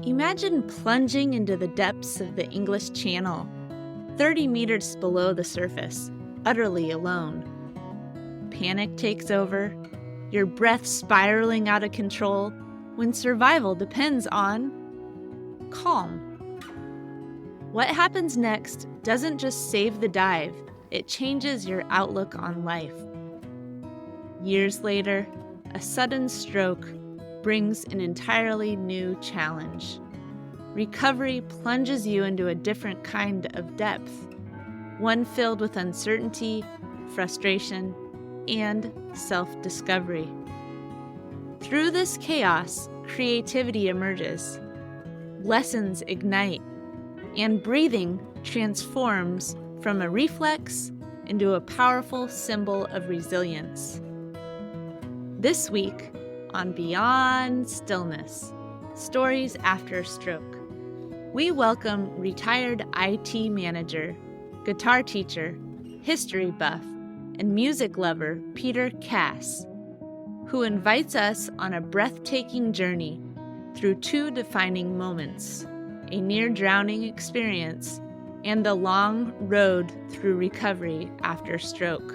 Imagine plunging into the depths of the English Channel, 30 meters below the surface, utterly alone. Panic takes over, your breath spiraling out of control when survival depends on calm. What happens next doesn't just save the dive, it changes your outlook on life. Years later, a sudden stroke brings an entirely new challenge. Recovery plunges you into a different kind of depth, one filled with uncertainty, frustration, and self-discovery. Through this chaos, creativity emerges, lessons ignite, and breathing transforms from a reflex into a powerful symbol of resilience. This week on Beyond Stillness, Stories After Stroke, we welcome retired IT manager, guitar teacher, history buff, and music lover Peter Cass, who invites us on a breathtaking journey through two defining moments, a near-drowning experience and the long road through recovery after stroke.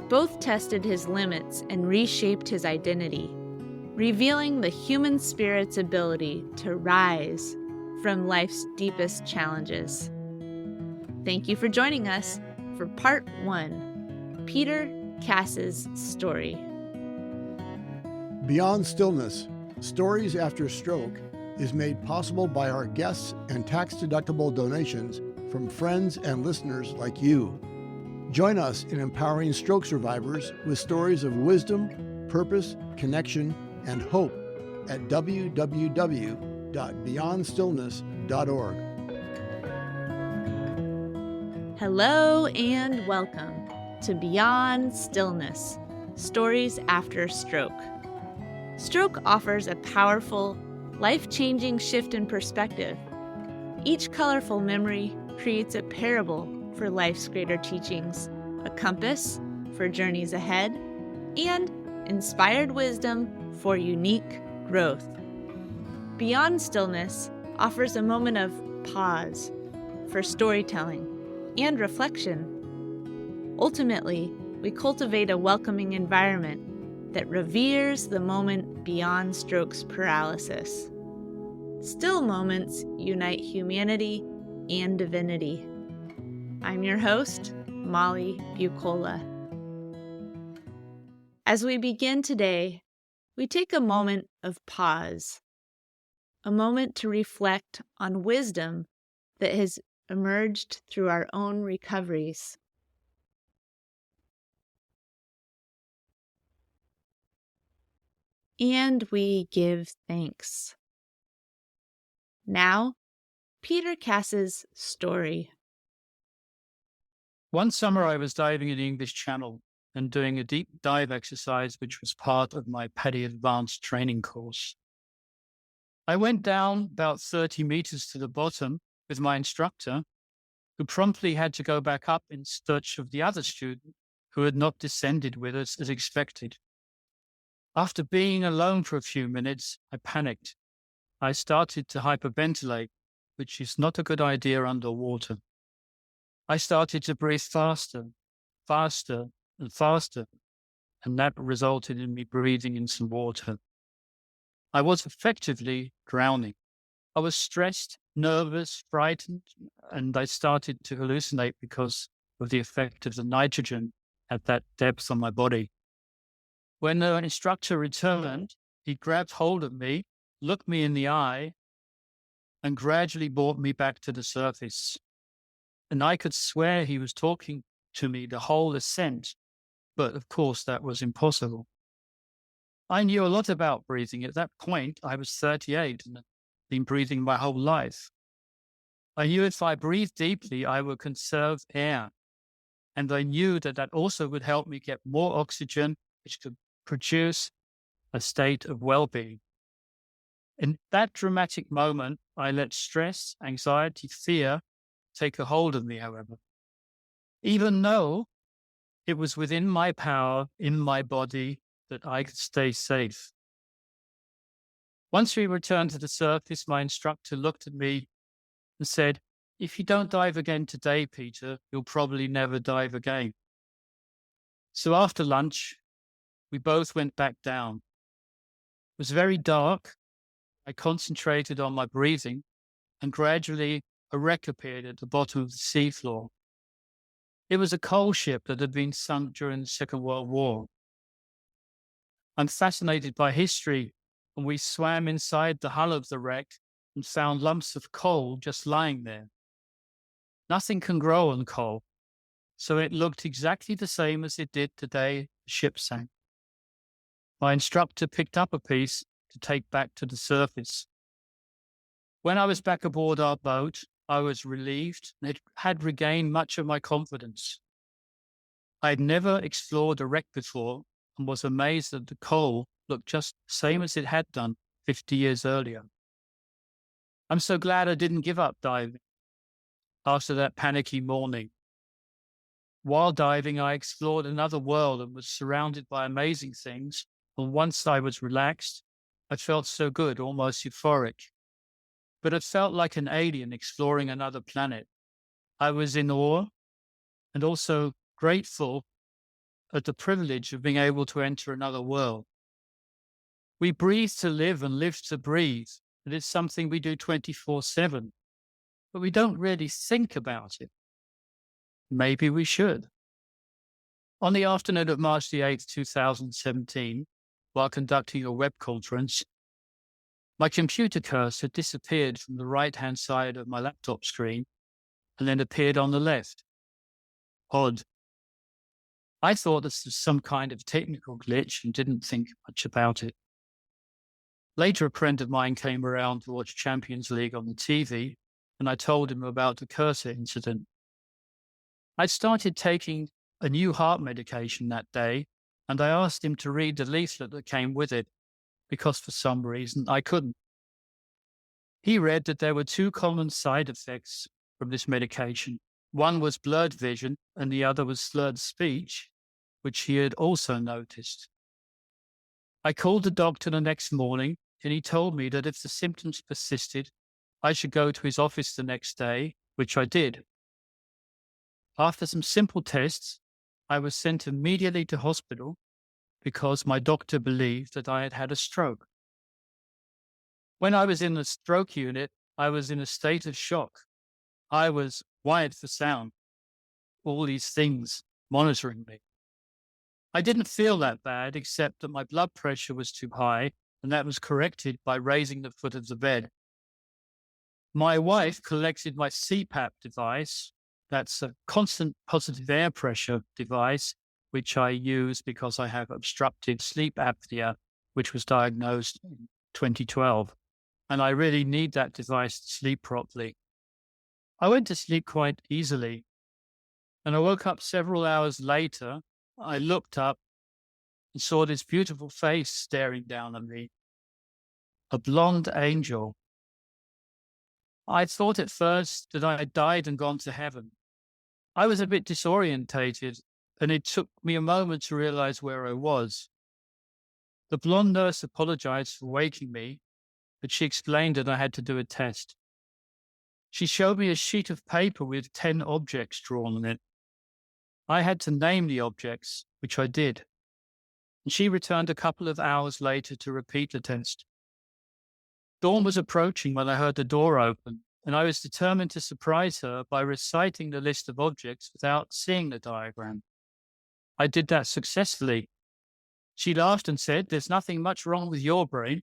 Both tested his limits and reshaped his identity, revealing the human spirit's ability to rise from life's deepest challenges. Thank you for joining us for Part 1, Peter Cass's story. Beyond Stillness, Stories After Stroke is made possible by our guests and tax-deductible donations from friends and listeners like you. Join us in empowering stroke survivors with stories of wisdom, purpose, connection, and hope at www.beyondstillness.org. Hello and welcome to Beyond Stillness, Stories After Stroke. Stroke offers a powerful, life-changing shift in perspective. Each colorful memory creates a parable for life's greater teachings, a compass for journeys ahead, and inspired wisdom for unique growth. Beyond Stillness offers a moment of pause for storytelling and reflection. Ultimately, we cultivate a welcoming environment that reveres the moment beyond stroke's paralysis. Still moments unite humanity and divinity. I'm your host, Molly Bucola. As we begin today, we take a moment of pause, a moment to reflect on wisdom that has emerged through our own recoveries. And we give thanks. Now, Peter Cass's story. One summer, I was diving in the English Channel and doing a deep dive exercise, which was part of my PADI advanced training course. I went down about 30 meters to the bottom with my instructor, who promptly had to go back up in search of the other student who had not descended with us as expected. After being alone for a few minutes, I panicked. I started to hyperventilate, which is not a good idea underwater. I started to breathe faster, faster, and faster, and that resulted in me breathing in some water. I was effectively drowning. I was stressed, nervous, frightened, and I started to hallucinate because of the effect of the nitrogen at that depth on my body. When the instructor returned, he grabbed hold of me, looked me in the eye, and gradually brought me back to the surface. And I could swear he was talking to me the whole ascent, but of course that was impossible. I knew a lot about breathing. At that point, I was 38 and had been breathing my whole life. I knew if I breathed deeply, I would conserve air. And I knew that that also would help me get more oxygen, which could produce a state of well-being. In that dramatic moment, I let stress, anxiety, fear take a hold of me, however. Even though it was within my power, in my body, that I could stay safe. Once we returned to the surface, my instructor looked at me and said, "If you don't dive again today, Peter, you'll probably never dive again." So after lunch, we both went back down. It was very dark. I concentrated on my breathing, and gradually a wreck appeared at the bottom of the seafloor. It was a coal ship that had been sunk during the Second World War. I'm fascinated by history, and we swam inside the hull of the wreck and found lumps of coal just lying there. Nothing can grow on coal, so it looked exactly the same as it did the day the ship sank. My instructor picked up a piece to take back to the surface. When I was back aboard our boat, I was relieved and had regained much of my confidence. I had never explored a wreck before and was amazed that the coal looked just the same as it had done 50 years earlier. I'm so glad I didn't give up diving after that panicky morning. While diving, I explored another world and was surrounded by amazing things. And once I was relaxed, I felt so good, almost euphoric. But it felt like an alien exploring another planet. I was in awe and also grateful at the privilege of being able to enter another world. We breathe to live and live to breathe. It is something we do 24/7, but we don't really think about it. Maybe we should. On the afternoon of March the 8th, 2017, while conducting a web conference, my computer cursor disappeared from the right-hand side of my laptop screen and then appeared on the left. Odd. I thought this was some kind of technical glitch and didn't think much about it. Later, a friend of mine came around to watch Champions League on the TV, and I told him about the cursor incident. I started taking a new heart medication that day, and I asked him to read the leaflet that came with it, because for some reason I couldn't. He read that there were two common side effects from this medication. One was blurred vision, and the other was slurred speech, which he had also noticed. I called the doctor the next morning, and he told me that if the symptoms persisted, I should go to his office the next day, which I did. After some simple tests, I was sent immediately to hospital because my doctor believed that I had had a stroke. When I was in the stroke unit, I was in a state of shock. I was wired for sound, all these things monitoring me. I didn't feel that bad, except that my blood pressure was too high, and that was corrected by raising the foot of the bed. My wife collected my CPAP device. That's a constant positive air pressure device, which I use because I have obstructive sleep apnea, which was diagnosed in 2012. And I really need that device to sleep properly. I went to sleep quite easily, and I woke up several hours later. I looked up and saw this beautiful face staring down at me. A blonde angel. I thought at first that I had died and gone to heaven. I was a bit disorientated, and it took me a moment to realize where I was. The blonde nurse apologized for waking me, but she explained that I had to do a test. She showed me a sheet of paper with 10 objects drawn on it. I had to name the objects, which I did. And she returned a couple of hours later to repeat the test. Dawn was approaching when I heard the door open, and I was determined to surprise her by reciting the list of objects without seeing the diagram. I did that successfully. She laughed and said, "There's nothing much wrong with your brain."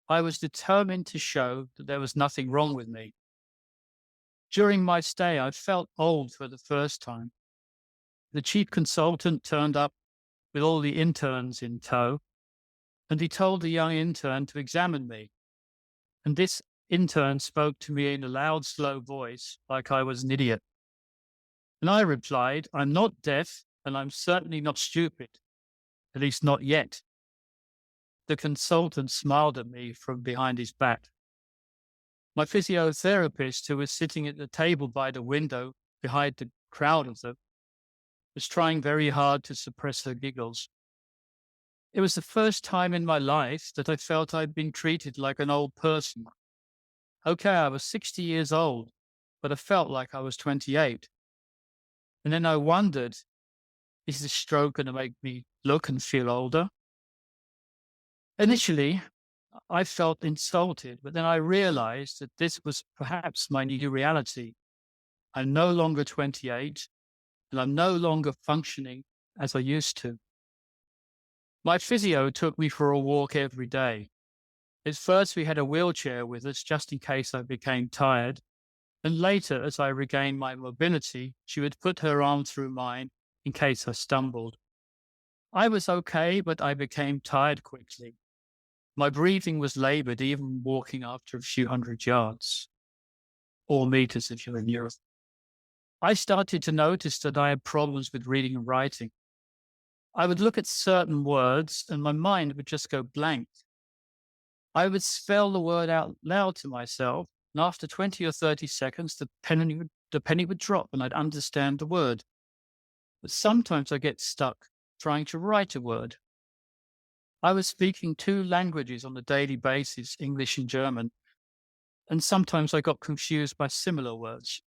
I was determined to show that there was nothing wrong with me. During my stay, I felt old for the first time. The chief consultant turned up with all the interns in tow, and he told the young intern to examine me. And this intern spoke to me in a loud, slow voice, like I was an idiot. And I replied, "I'm not deaf, and I'm certainly not stupid, at least not yet." The consultant smiled at me from behind his back. My physiotherapist, who was sitting at the table by the window behind the crowd of them, was trying very hard to suppress her giggles. It was the first time in my life that I felt I'd been treated like an old person. Okay, I was 60 years old, but I felt like I was 28. And then I wondered, is this stroke going to make me look and feel older? Initially, I felt insulted, but then I realized that this was perhaps my new reality. I'm no longer 28, and I'm no longer functioning as I used to. My physio took me for a walk every day. At first, we had a wheelchair with us just in case I became tired. And later, as I regained my mobility, she would put her arm through mine in case I stumbled. I was okay, but I became tired quickly. My breathing was labored, even walking after a few hundred yards, or meters if you're in Europe. I started to notice that I had problems with reading and writing. I would look at certain words and my mind would just go blank. I would spell the word out loud to myself, and after 20 or 30 seconds, the penny would drop and I'd understand the word. But sometimes I get stuck trying to write a word. I was speaking two languages on a daily basis, English and German, and sometimes I got confused by similar words.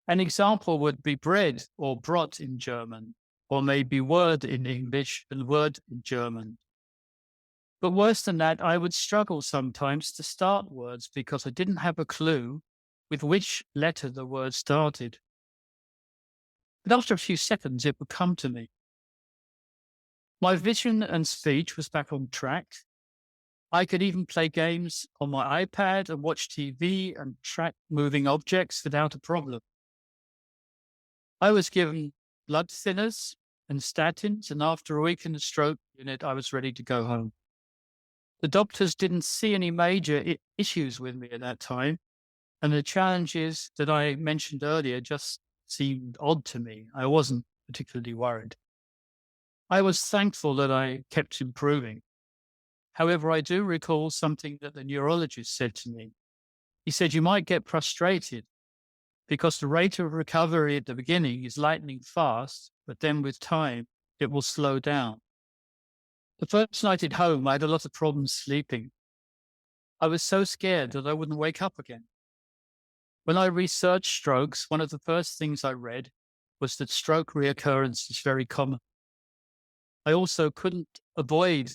An example would be bread or Brot in German, or maybe word in English and word in German. But worse than that, I would struggle sometimes to start words because I didn't have a clue with which letter the word started. But after a few seconds, it would come to me. My vision and speech was back on track. I could even play games on my iPad and watch TV and track moving objects without a problem. I was given blood thinners and statins, and after a week in the stroke unit, I was ready to go home. The doctors didn't see any major issues with me at that time, and the challenges that I mentioned earlier just seemed odd to me. I wasn't particularly worried. I was thankful that I kept improving. However, I do recall something that the neurologist said to me. He said, you might get frustrated because the rate of recovery at the beginning is lightning fast, but then with time, it will slow down. The first night at home, I had a lot of problems sleeping. I was so scared that I wouldn't wake up again. When I researched strokes, one of the first things I read was that stroke reoccurrence is very common. I also couldn't avoid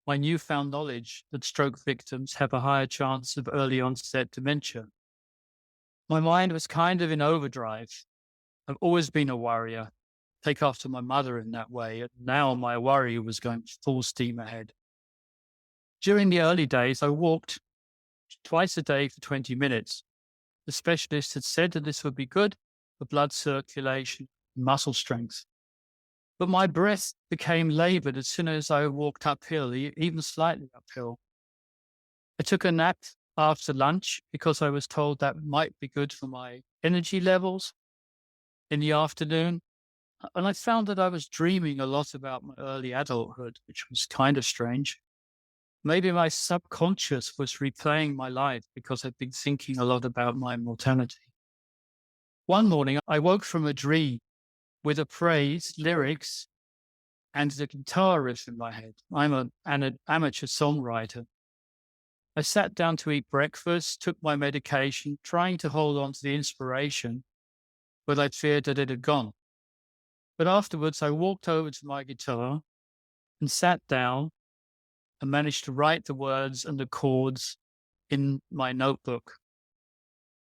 my newfound knowledge that stroke victims have a higher chance of early onset dementia. My mind was kind of in overdrive. I've always been a worrier, take after my mother in that way, and now my worry was going full steam ahead. During the early days, I walked twice a day for 20 minutes. The specialist had said that this would be good for blood circulation and muscle strength. But my breath became labored as soon as I walked uphill, even slightly uphill. I took a nap after lunch because I was told that might be good for my energy levels in the afternoon. And I found that I was dreaming a lot about my early adulthood, which was kind of strange. Maybe my subconscious was replaying my life because I'd been thinking a lot about my mortality. One morning, I woke from a dream with a praise, lyrics, and the guitar riff in my head. I'm an amateur songwriter. I sat down to eat breakfast, took my medication, trying to hold on to the inspiration, but I feared that it had gone. But afterwards, I walked over to my guitar and sat down and managed to write the words and the chords in my notebook.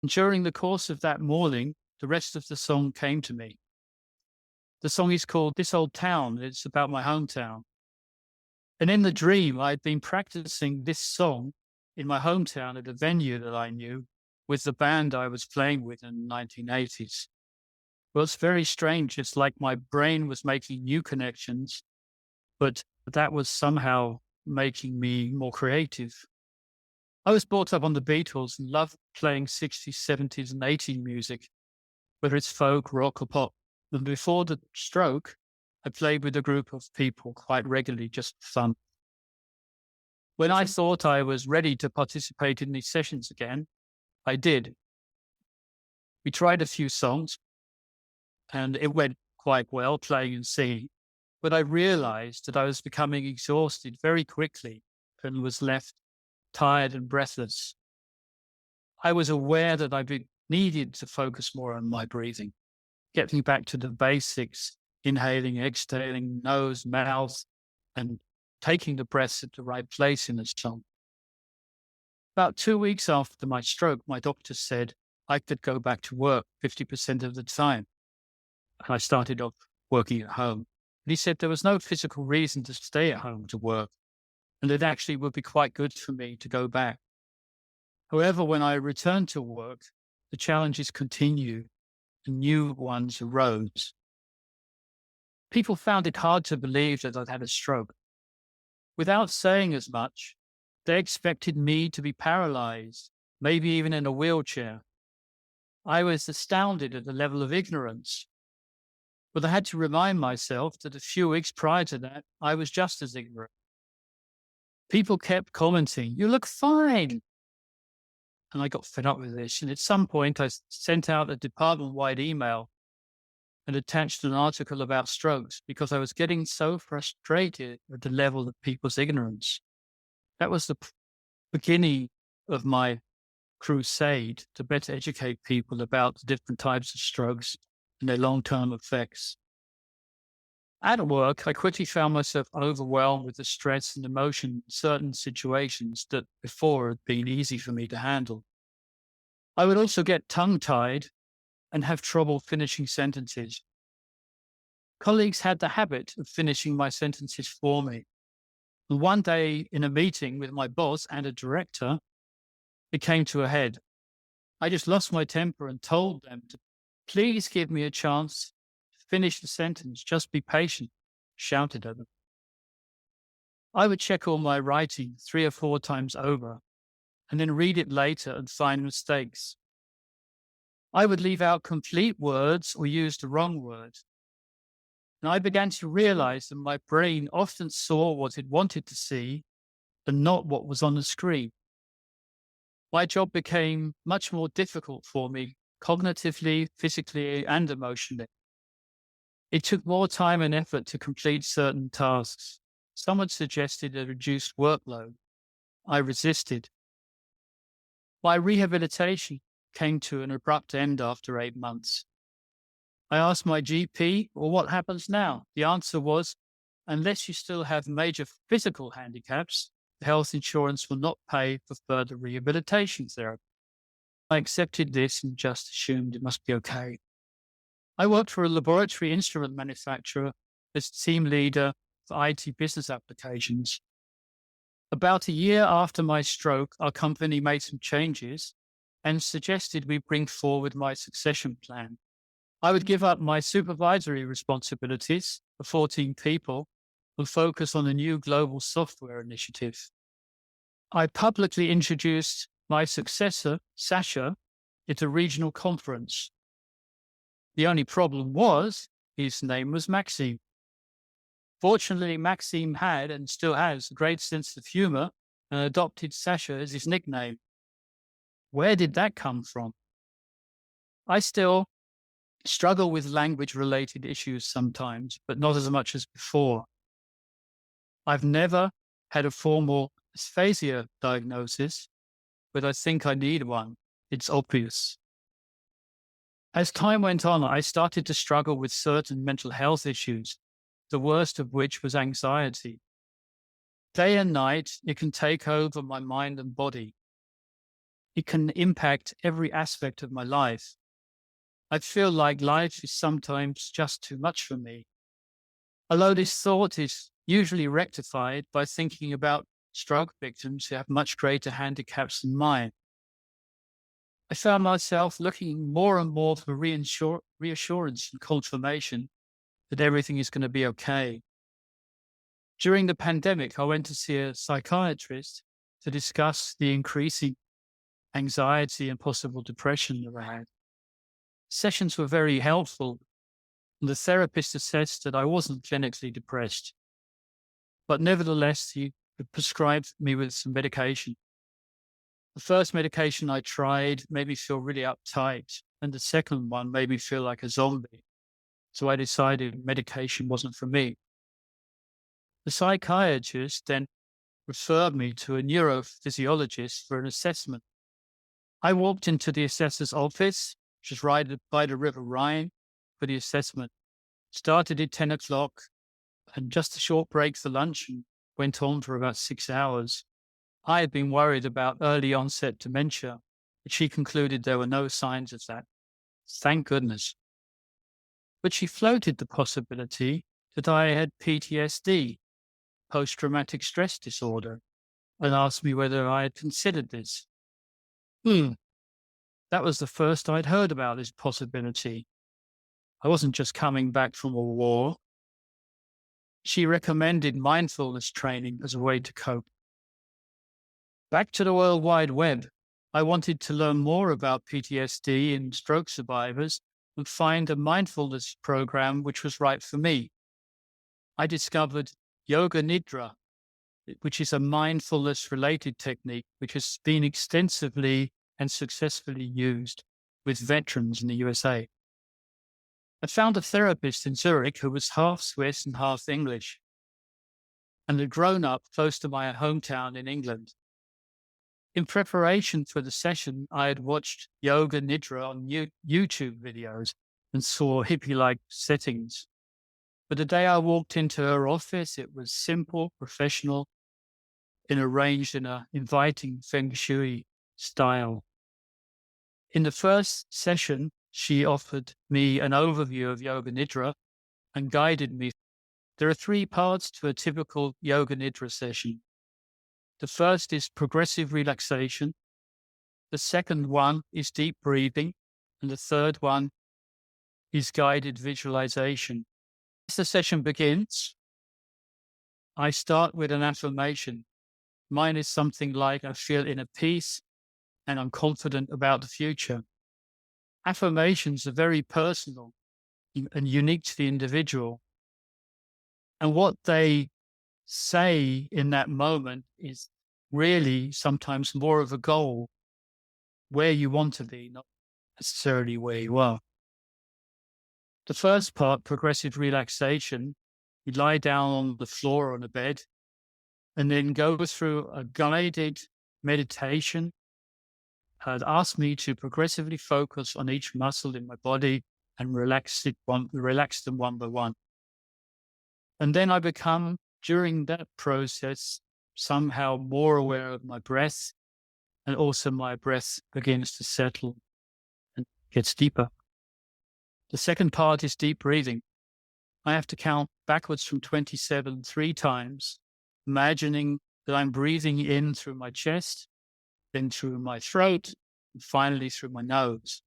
And during the course of that morning, the rest of the song came to me. The song is called This Old Town. It's about my hometown. And in the dream, I'd been practicing this song in my hometown at a venue that I knew with the band I was playing with in the 1980s. Well, it's very strange. It's like my brain was making new connections, but that was somehow making me more creative. I was brought up on the Beatles and loved playing 60s, 70s, and 80s music, whether it's folk, rock, or pop. And before the stroke, I played with a group of people quite regularly, just for fun. When I thought I was ready to participate in these sessions again, I did. We tried a few songs, and it went quite well, playing and singing. but I realized that I was becoming exhausted very quickly and was left tired and breathless. I was aware that needed to focus more on my breathing, getting back to the basics, inhaling, exhaling, nose, mouth, and taking the breaths at the right place in the song. About 2 weeks after my stroke, my doctor said I could go back to work 50% of the time. And I started off working at home. And he said there was no physical reason to stay at home to work, and it actually would be quite good for me to go back. However, when I returned to work, the challenges continued and new ones arose. People found it hard to believe that I'd had a stroke. Without saying as much, they expected me to be paralyzed, maybe even in a wheelchair. I was astounded at the level of ignorance. But I had to remind myself that a few weeks prior to that, I was just as ignorant. People kept commenting, "You look fine." And I got fed up with this. And at some point, I sent out a department-wide email and attached an article about strokes because I was getting so frustrated at the level of people's ignorance. That was the beginning of my crusade to better educate people about the different types of strokes and their long-term effects. At work, I quickly found myself overwhelmed with the stress and emotion in certain situations that before had been easy for me to handle. I would also get tongue-tied and have trouble finishing sentences. Colleagues had the habit of finishing my sentences for me. And one day in a meeting with my boss and a director, it came to a head. I just lost my temper and told them to please give me a chance to finish the sentence. Just be patient, shouted at them. I would check all my writing 3 or 4 times over and then read it later and find mistakes. I would leave out complete words or use the wrong word. And I began to realize that my brain often saw what it wanted to see and not what was on the screen. My job became much more difficult for me, cognitively, physically, and emotionally. It took more time and effort to complete certain tasks. Someone suggested a reduced workload. I resisted. My rehabilitation came to an abrupt end after 8 months. I asked my GP, well, what happens now? The answer was, unless you still have major physical handicaps, the health insurance will not pay for further rehabilitation therapy. I accepted this and just assumed it must be okay. I worked for a laboratory instrument manufacturer as team leader for IT business applications. About a year after my stroke, our company made some changes and suggested we bring forward my succession plan. I would give up my supervisory responsibilities for 14 people and focus on a new global software initiative. I publicly introduced my successor, Sasha, at a regional conference. The only problem was his name was Maxime. Fortunately, Maxime had and still has a great sense of humor and adopted Sasha as his nickname. Where did that come from? I still struggle with language-related issues sometimes, but not as much as before. I've never had a formal dysphagia diagnosis, but I think I need one. It's obvious. As time went on, I started to struggle with certain mental health issues, the worst of which was anxiety. Day and night, it can take over my mind and body. It can impact every aspect of my life. I feel like life is sometimes just too much for me. Although this thought is usually rectified by thinking about stroke victims who have much greater handicaps than mine. I found myself looking more and more for reassurance and confirmation that everything is going to be okay. During the pandemic, I went to see a psychiatrist to discuss the increasing anxiety and possible depression that I had. Sessions were very helpful, and the therapist assessed that I wasn't clinically depressed. But nevertheless, he prescribed me with some medication. The first medication I tried made me feel really uptight, and the second one made me feel like a zombie. So I decided medication wasn't for me. The psychiatrist then referred me to a neurophysiologist for an assessment. I walked into the assessor's office, which is right by the River Rhine, for the assessment. Started at 10 o'clock and just a short break for lunch and went on for about 6 hours. I had been worried about early onset dementia, but she concluded there were no signs of that. Thank goodness. But she floated the possibility that I had PTSD, post-traumatic stress disorder, and asked me whether I had considered this. That was the first I'd heard about this possibility. I wasn't just coming back from a war. She recommended mindfulness training as a way to cope. Back to the World Wide Web, I wanted to learn more about PTSD in stroke survivors and find a mindfulness program which was right for me. I discovered Yoga Nidra, which is a mindfulness-related technique which has been extensively and successfully used with veterans in the USA. I found a therapist in Zurich who was half Swiss and half English, and had grown up close to my hometown in England. In preparation for the session, I had watched Yoga Nidra on YouTube videos and saw hippie-like settings. But the day I walked into her office, it was simple, professional, and arranged in an inviting feng shui style. In the first session, she offered me an overview of Yoga Nidra and guided me. There are 3 parts to a typical Yoga Nidra session. The first is progressive relaxation. The second one is deep breathing. And the third one is guided visualization. As the session begins, I start with an affirmation. Mine is something like, I feel inner peace and I'm confident about the future. Affirmations are very personal and unique to the individual. And what they say in that moment is really sometimes more of a goal, where you want to be, not necessarily where you are. The first part, progressive relaxation, you lie down on the floor or on a bed and then go through a guided meditation. Ask me to progressively focus on each muscle in my body and relax them one by one. And then I become, during that process, somehow more aware of my breath, and also my breath begins to settle and gets deeper. The second part is deep breathing. I have to count backwards from 27 3 times, imagining that I'm breathing in through my chest, then through my throat, and finally through my nose.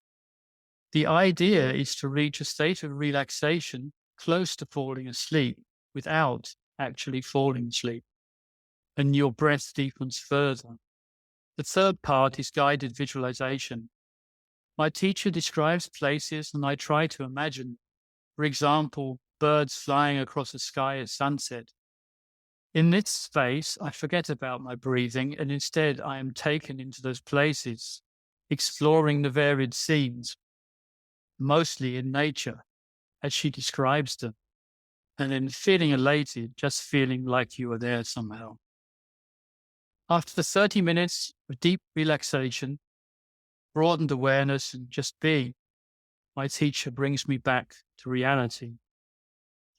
The idea is to reach a state of relaxation close to falling asleep without actually falling asleep, and your breath deepens further. The third part is guided visualization. My teacher describes places and I try to imagine, for example, birds flying across the sky at sunset. In this space, I forget about my breathing and instead I am taken into those places, exploring the varied scenes, mostly in nature, as she describes them, and then feeling elated, just feeling like you are there somehow. After the 30 minutes of deep relaxation, broadened awareness, and just being, my teacher brings me back to reality.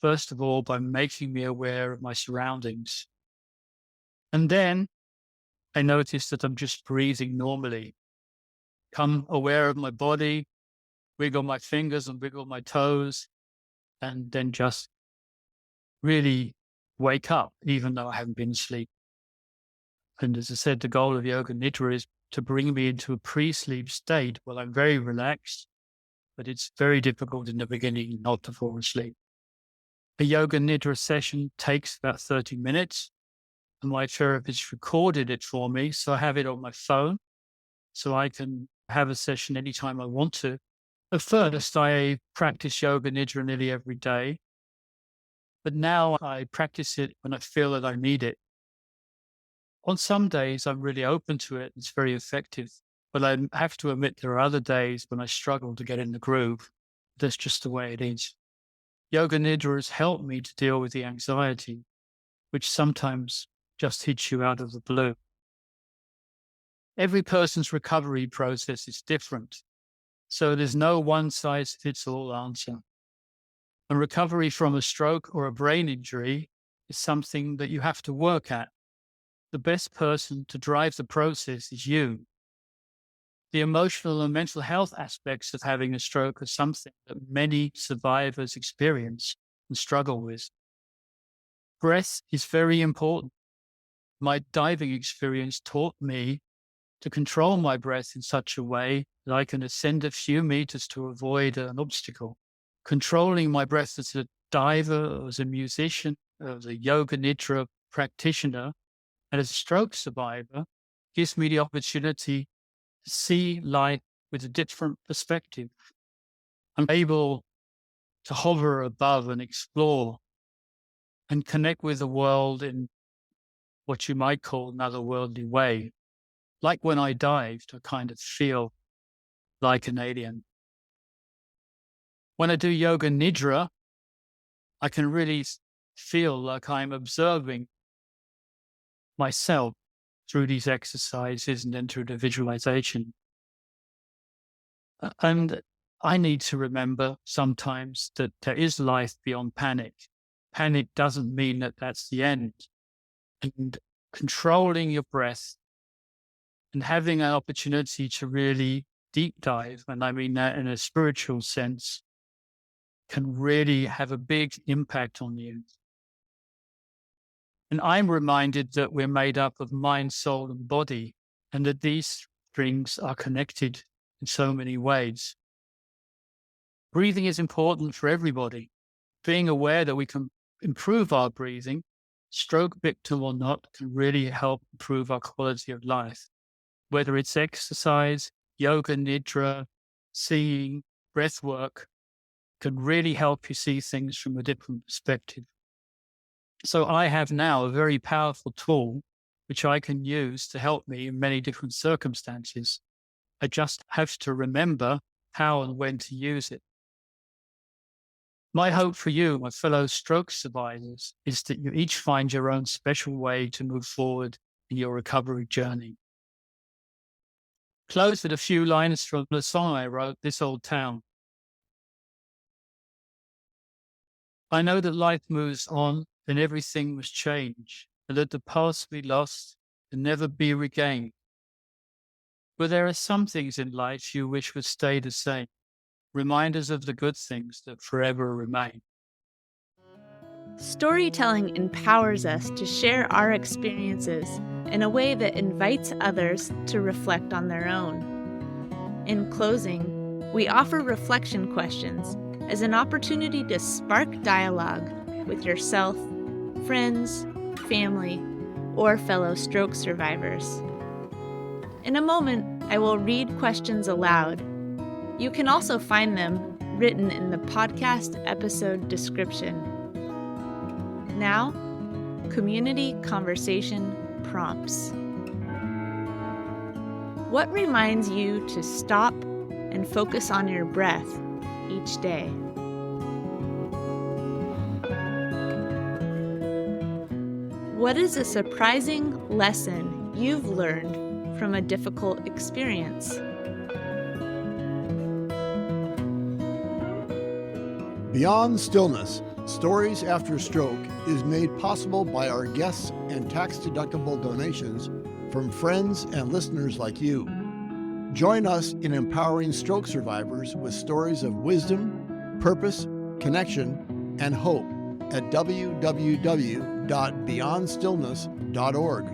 First of all, by making me aware of my surroundings. And then I notice that I'm just breathing normally. Become aware of my body, wiggle my fingers and wiggle my toes, and then just really wake up, even though I haven't been asleep. And as I said, the goal of Yoga Nidra is to bring me into a pre-sleep state. Well, I'm very relaxed, but it's very difficult in the beginning not to fall asleep. A Yoga Nidra session takes about 30 minutes, and my therapist recorded it for me, so I have it on my phone, so I can have a session anytime I want to. At first, I practice Yoga Nidra nearly every day, but now I practice it when I feel that I need it. On some days, I'm really open to it. It's very effective, but I have to admit there are other days when I struggle to get in the groove. That's just the way it is. Yoga Nidra has helped me to deal with the anxiety. which sometimes just hits you out of the blue. Every person's recovery process is different, so there's no one-size-fits-all answer. And recovery from a stroke or a brain injury is something that you have to work at. The best person to drive the process is you. The emotional and mental health aspects of having a stroke are something that many survivors experience and struggle with. Breath is very important. My diving experience taught me to control my breath in such a way that I can ascend a few meters to avoid an obstacle. Controlling my breath as a diver, as a musician, as a yoga nidra practitioner, and as a stroke survivor gives me the opportunity to see life with a different perspective. I'm able to hover above and explore and connect with the world in what you might call an otherworldly way. Like when I dived, I kind of feel like an alien. When I do yoga nidra, I can really feel like I'm observing myself through these exercises and then through the visualization. And I need to remember sometimes that there is life beyond panic. Panic doesn't mean that that's the end. And controlling your breath and having an opportunity to really deep dive, and I mean that in a spiritual sense, can really have a big impact on you. And I'm reminded that we're made up of mind, soul, and body, and that these strings are connected in so many ways. Breathing is important for everybody. Being aware that we can improve our breathing, stroke victim or not, can really help improve our quality of life. Whether it's exercise, yoga nidra, singing, breath work, can really help you see things from a different perspective. So I have now a very powerful tool which I can use to help me in many different circumstances. I just have to remember how and when to use it. My hope for you, my fellow stroke survivors, is that you each find your own special way to move forward in your recovery journey. Close with a few lines from the song I wrote, This Old Town. I know that life moves on and everything must change, and that the past we lost can never be regained. But there are some things in life you wish would stay the same, reminders of the good things that forever remain. Storytelling empowers us to share our experiences in a way that invites others to reflect on their own. In closing, we offer reflection questions as an opportunity to spark dialogue with yourself, friends, family, or fellow stroke survivors. In a moment, I will read questions aloud. You can also find them written in the podcast episode description. Now, community conversation prompts. What reminds you to stop and focus on your breath each day? What is a surprising lesson you've learned from a difficult experience? Beyond Stillness, Stories After Stroke is made possible by our guests and tax-deductible donations from friends and listeners like you. Join us in empowering stroke survivors with stories of wisdom, purpose, connection, and hope at www.beyondstillness.org.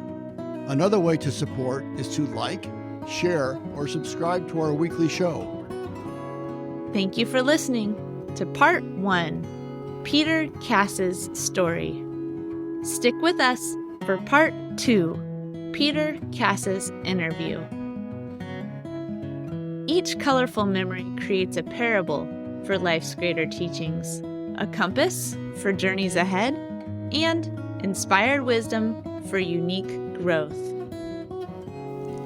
Another way to support is to like, share, or subscribe to our weekly show. Thank you for listening to Part 1, Peter Cass's story. Stick with us for Part 2, Peter Cass's interview. Each colorful memory creates a parable for life's greater teachings, a compass for journeys ahead, and inspired wisdom for unique growth.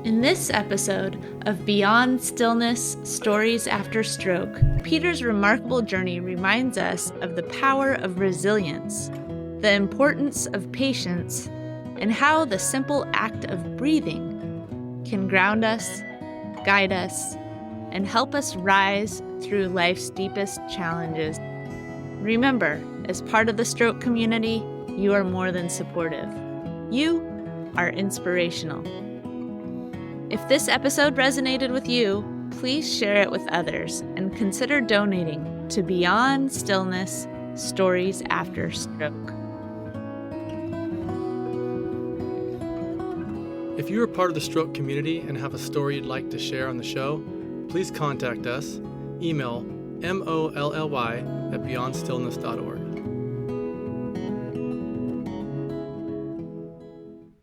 In this episode of Beyond Stillness, Stories After Stroke, Peter's remarkable journey reminds us of the power of resilience, the importance of patience, and how the simple act of breathing can ground us, guide us, and help us rise through life's deepest challenges. Remember, as part of the stroke community, you are more than supportive. You are inspirational. If this episode resonated with you, please share it with others and consider donating to Beyond Stillness Stories After Stroke. If you are part of the stroke community and have a story you'd like to share on the show, please contact us. Email molly@beyondstillness.org.